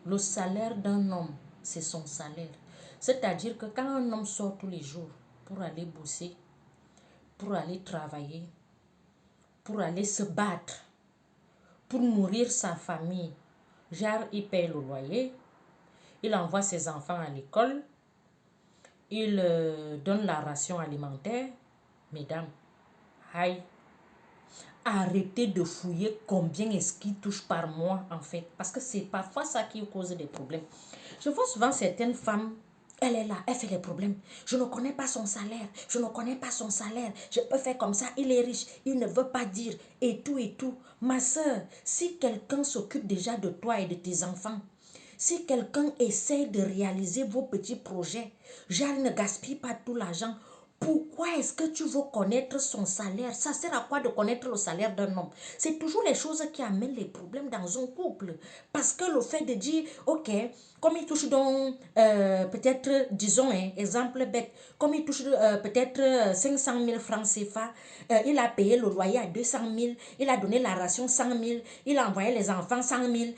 Le salaire d'un homme, c'est son salaire. C'est-à-dire que quand un homme sort tous les jours pour aller bosser, pour aller travailler, pour aller se battre, pour nourrir sa famille, genre il paye le loyer, il envoie ses enfants à l'école, il donne la ration alimentaire. Mesdames, aïe, arrêtez de fouiller combien est-ce qu'il touche par mois en fait. Parce que c'est parfois ça qui cause des problèmes. Je vois souvent certaines femmes, elle est là, elle fait les problèmes. Je ne connais pas son salaire, je ne connais pas son salaire. Je peux faire comme ça, il est riche, il ne veut pas dire et tout et tout. Ma soeur, si quelqu'un s'occupe déjà de toi et de tes enfants, si quelqu'un essaie de réaliser vos petits projets, genre ne gaspille pas tout l'argent, pourquoi est-ce que tu veux connaître son salaire? Ça sert à quoi de connaître le salaire d'un homme? C'est toujours les choses qui amènent les problèmes dans un couple. Parce que le fait de dire, ok, comme il touche donc, peut-être, disons, exemple bête, comme il touche peut-être 500 000 francs CFA, il a payé le loyer à 200 000, il a donné la ration 100 000, il a envoyé les enfants 100 000,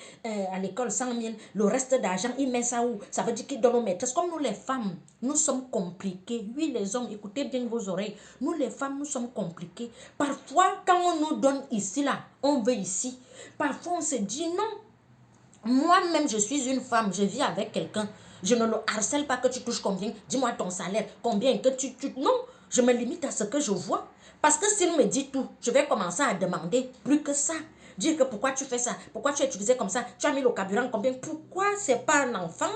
à l'école 100 000, le reste d'argent, il met ça où? Ça veut dire qu'il donne aux maîtresses. Comme nous les femmes, nous sommes compliqués. Oui, les hommes, écoutez bien vos oreilles. Nous les femmes, nous sommes compliqués. Parfois, quand on nous donne ici, là, on veut ici. Parfois, on se dit non. Moi-même, je suis une femme, je vis avec quelqu'un. Je ne le harcèle pas que tu touches combien. Dis-moi ton salaire, combien que tu... Non, je me limite à ce que je vois. Parce que s'il me dit tout, je vais commencer à demander plus que ça. Dire que pourquoi tu fais ça, pourquoi tu as utilisé comme ça, tu as mis le carburant combien, pourquoi c'est pas un enfant?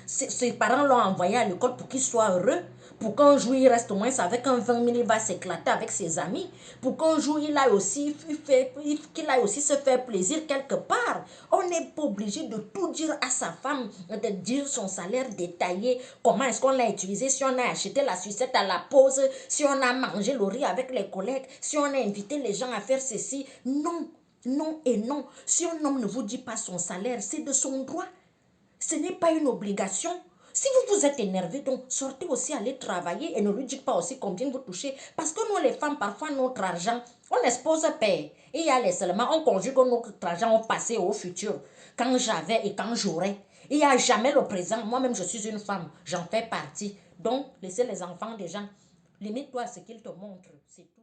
Ses parents l'ont envoyé à l'école pour qu'il soit heureux. Pour qu'un jour, il reste au moins avec un 20 000, il va s'éclater avec ses amis. Pour qu'un jour, qu'il aille aussi se faire plaisir quelque part. On n'est pas obligé de tout dire à sa femme, de dire son salaire détaillé, comment est-ce qu'on l'a utilisé, si on a acheté la sucette à la pause, si on a mangé le riz avec les collègues, si on a invité les gens à faire ceci. Non, non et non. Si un homme ne vous dit pas son salaire, c'est de son droit. Ce n'est pas une obligation. Si vous vous êtes énervé, donc sortez aussi, allez travailler et ne lui dites pas aussi combien vous touchez. Parce que nous, les femmes, parfois, notre argent, on expose paix. Et il y a les seulement, on conjugue notre argent au passé et au futur. Quand j'avais et quand j'aurai. Il n'y a jamais le présent. Moi-même, je suis une femme. J'en fais partie. Donc, laissez les enfants des gens. Limite-toi à ce qu'ils te montrent. C'est tout.